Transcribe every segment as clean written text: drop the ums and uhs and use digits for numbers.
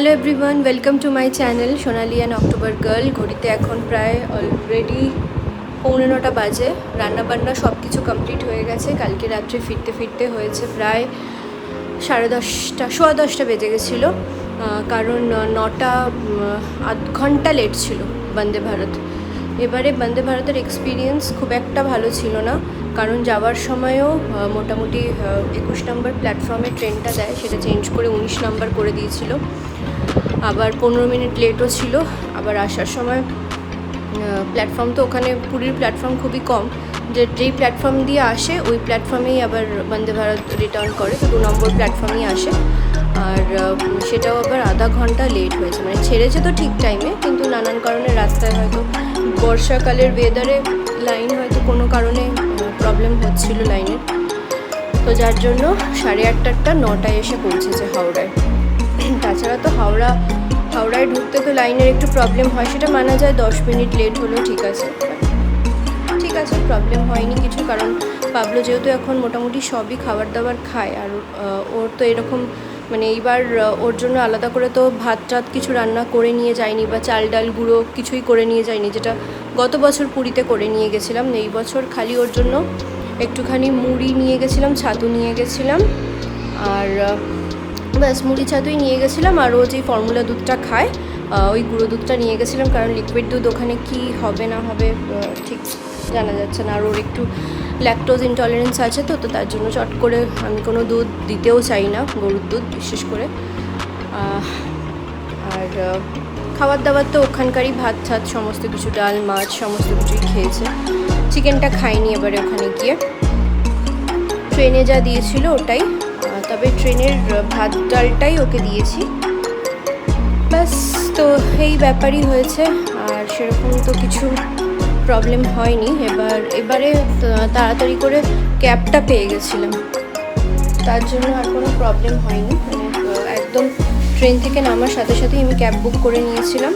Hello everyone, welcome to my channel Sonali and October girl. ঘড়িতে এখন প্রায় already 9:45 বাজে। রান্নাবান্না সব কিছু কমপ্লিট হয়ে গেছে। কালকে রাত্রে ফিরতে ফিরতে হয়েছে প্রায় 10:30, 10:15 বেজে গেছিলো, কারণ 9টা আধ ঘন্টা লেট ছিল বন্দে ভারত। এবারে বন্দে ভারতের এক্সপিরিয়েন্স খুব একটা ভালো ছিল না, কারণ যাওয়ার সময়ও মোটামুটি 21 নম্বর প্ল্যাটফর্মে ট্রেনটা দেয়, সেটা চেঞ্জ করে 19 নম্বর করে দিয়েছিল। আবার 15 মিনিট লেটও ছিল। আবার আসার সময় প্ল্যাটফর্ম তো ওখানে পুরীর প্ল্যাটফর্ম খুবই কম, যেই প্ল্যাটফর্ম দিয়ে আসে ওই প্ল্যাটফর্মেই আবার বন্দে ভারত রিটার্ন করে, তো 2 নম্বর প্ল্যাটফর্মেই আসে। আর সেটাও আবার আধা ঘন্টা লেট হয়েছে, মানে ছেড়েছে তো ঠিক টাইমে, কিন্তু নানান কারণে রাস্তায় হয়তো বর্ষাকালের ওয়েদারে লাইন হয়তো কোনো কারণে প্রবলেম হচ্ছিল লাইনের, তো যার জন্য 8:30, 9টায় এসে পৌঁছেছে হাওড়ায়। তাছাড়া তো হাওড়ায় ঢুকতে তো লাইনের একটু প্রবলেম হয়, সেটা মানা যায়। 10 মিনিট লেট হলো, ঠিক আছে, প্রবলেম হয়নি কিছু, কারণ পাবলো যেহেতু এখন মোটামুটি সবই খাবার দাবার খায়, আর ওর তো এরকম মানে এইবার ওর জন্য আলাদা করে তো ভাত টাত কিছু রান্না করে নিয়ে যায়নি, বা চাল ডাল গুঁড়ো কিছুই করে নিয়ে যায়নি, যেটা গত বছর পুরীতে করে নিয়ে গেছিলাম। এই বছর খালি ওর জন্য একটুখানি মুড়ি নিয়ে গেছিলাম, ছাতু নিয়ে গেছিলাম, আর ব্যাস মুড়ি ছাতুই নিয়ে গেছিলাম। আর ও যেই ফর্মুলা দুধটা খায় ওই গুঁড়ো দুধটা নিয়ে গেছিলাম, কারণ লিকুইড দুধ ওখানে কি হবে না হবে ঠিক জানা যাচ্ছে না। আর ওর একটু ল্যাকটোজ ইনটলারেন্স আছে, তো তার জন্য চট করে আমি কোনো দুধ দিতেও চাই না, গরুর দুধ বিশেষ করে। আর খাবার দাবার তো ওখানকারই, ভাত ঠাত সমস্ত কিছু, ডাল মাছ সমস্ত কিছুই খেয়েছে। চিকেনটা খাইনি এবারে ওখানে গিয়ে। ট্রেনে যা দিয়েছিল ওটাই, তবে ট্রেনের ভাত ডালটাই ওকে দিয়েছি, ব্যাস। তো এই ব্যাপারই হয়েছে, আর সেরকম তো কিছু প্রবলেম হয়নি। এবারে তাড়াতাড়ি করে ক্যাবটা পেয়ে গেছিলাম, তার জন্য আর কোনো প্রবলেম হয়নি। মানে একদম ট্রেন থেকে নামার সাথে সাথেই আমি ক্যাব বুক করে নিয়েছিলাম।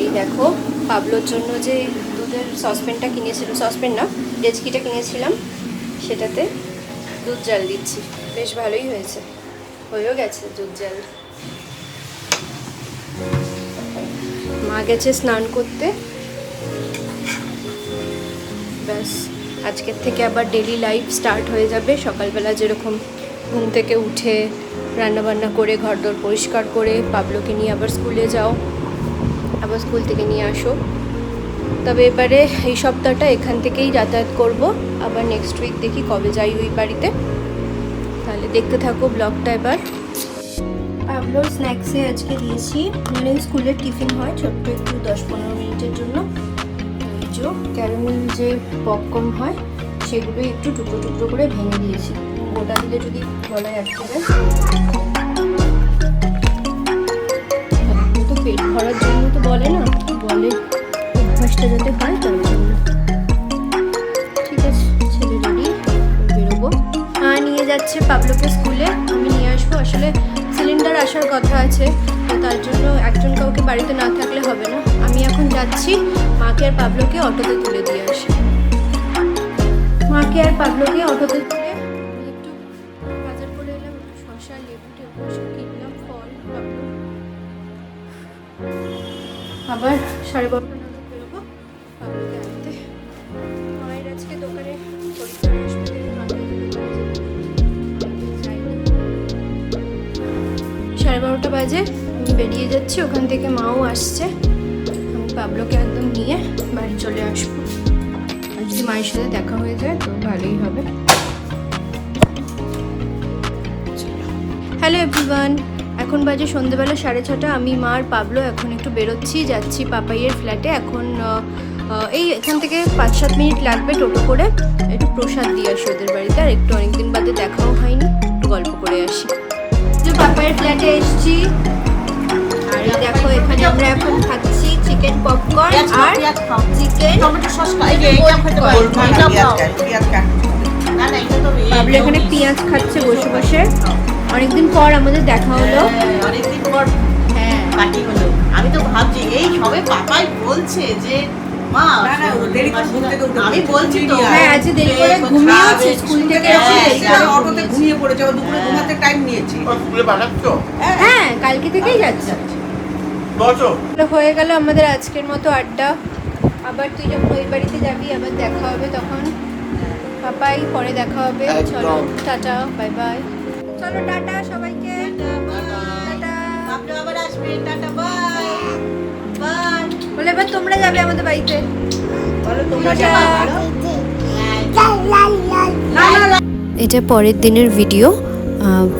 এই দেখো, পাবলোর জন্য যে দুধের সসপ্যানটা কিনেছিল, সসপ্যান না ডেচকিটা কিনেছিলাম, সেটাতে দুধ জাল দিচ্ছি। বেশ ভালোই হয়েছে, হয়েও গেছে দুধ জাল। মা গেছে স্নান করতে, ব্যাস আজকের থেকে আবার ডেলি লাইফ স্টার্ট হয়ে যাবে। সকালবেলা যেরকম ঘুম থেকে উঠে রান্নাবান্না করে ঘরদোর পরিষ্কার করে পাবলোকে নিয়ে আবার স্কুলে যাও, আবার স্কুল থেকে নিয়ে আসো। তবে এবারে এই সপ্তাহটা এখান থেকেই যাতায়াত করব, আবার নেক্সট উইক দেখি কবে যাই ওই বাড়িতে। তাহলে দেখতে থাকো ব্লগটা। এবার পাবলোর স্ন্যাক্সে আজকে দিয়েছি, মানে স্কুলের টিফিন হয় ছোট্ট একটু 10-15 মিনিটের জন্য, যে ক্যারামেল যে পপকর্ন হয় সেগুলো একটু টুকরো টুকরো করে ভেঙে দিয়েছি, গোটা দিলে যদি গলায় আটকে যায়। তো পেট ভরার জন্য তো বলে না, বলে অভ্যাসটা যাতে হয় তার জন্য। ঠিক আছে, ছেলে রেডি, বেরোবো। নিয়ে যাচ্ছে পাবলোকে স্কুলে, আমি নিয়ে আসবো। আসলে সিলিন্ডার আসার কথা আছে, তো তার জন্য একজন কাউকে বাড়িতে না থাকলে হবে না। আমি এখন যাচ্ছি, মাকে আর পাবলোকে অটোতে তুলে দিয়ে আসি। মাকে আর পাবলোকে অটোতে তুলে একটু বাজার করে এলাম, একটু শসা, লেবু টেবু সব কিনলাম, ফল। আবার 12:30 নাগাদ বেরোবো পাবলোকে আনতে। মায়ের আজকে দোকানে পরীক্ষা আসবে, 12:30 বাজে আমি বেরিয়ে যাচ্ছি। ওখান থেকে মাও আসছে, আমি পাবলোকে একদম নিয়ে বাড়ি চলে আসবো। আর যদি মায়ের সাথে দেখা হয়ে যায় তো ভালোই হবে। হ্যালো এভরিওয়ান, এখন বাজে সন্ধ্যেবেলা 6:30। আমি মা আর পাবলো এখন একটু বেরোচ্ছি, যাচ্ছি পাপাইয়ের ফ্ল্যাটে। এখন এই এখান থেকে 5-7 মিনিট লাগবে টোটো করে। একটু প্রসাদ দিয়ে আসি ওদের বাড়িতে, আর একটু অনেকদিন বাদে দেখাও হয়নি, একটু গল্প করে আসি। যে পাপাইয়ের ফ্ল্যাটে এসেছি, আর এই দেখো এখানে আমরা এখন খাচ্ছি চিকেন পপকর্ন আর চিকেন টমেটো সস। পাবলো এখানে পেঁয়াজ খাচ্ছে বসে বসে। অনেকদিন পর আমাদের দেখা হলো, অনেকদিন পর। হ্যাঁ, পার্টি হলো। আমি তো ভাবছি এই সবে পাপাই বলছে যে মা না না ও দেরি করে ঘুম থেকে উঠে আমি বলছি তো হ্যাঁ আজকে দেরি করে ঘুমিয়েছে স্কুল থেকে এসে দেরি করে অটোতে ঘুমিয়ে পড়েছে ও দুপুরে ঘুমাতে টাইম নিয়েছে স্কুলে পাঠাচ্ছ? হ্যাঁ কালকে থেকেই যাচ্ছে বসো। হয়ে গেল আমাদের আজকের মতো আড্ডা। আবার তুই যখন ওই বাড়িতে যাবি আবার দেখা হবে তখন। বাবাই পরে দেখা হবে। চলো একদম। Tata bye bye. চলো টাটা সবাইকে টাটা। আপনি আবার আসবেন, টাটা, বাই বাই। বলে এবার তোমরা যাবে আমাদের বাড়িতে। বলো তোমরা টাটা। যাবা বলো? এটা পরের দিনের ভিডিও।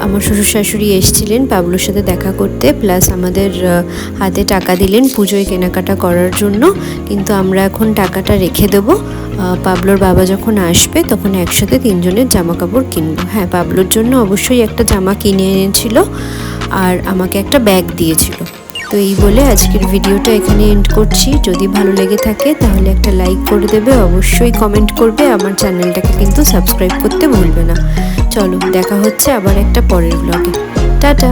আমার শ্বশুর শাশুড়ি এসেছিলেন পাবলোর সাথে দেখা করতে, প্লাস আমাদের হাতে টাকা দিলেন পুজোয় কেনাকাটা করার জন্য। কিন্তু আমরা এখন টাকাটা রেখে দেবো, পাবলোর বাবা যখন আসবে তখন একসাথে তিনজনের জামা কাপড় কিনবো। হ্যাঁ পাবলোর জন্য অবশ্যই একটা জামা কিনে এনেছিল আর আমাকে একটা ব্যাগ দিয়েছিল। তো এই বলে আজকের ভিডিওটা এখানে এন্ড করছি। যদি ভালো লেগে থাকে তাহলে একটা লাইক করে দেবে, অবশ্যই কমেন্ট করবে, আমার চ্যানেলটাকে কিন্তু সাবস্ক্রাইব করতে ভুলবে না। চলো দেখা হচ্ছে আবার একটা পরের ব্লগে। টাটা।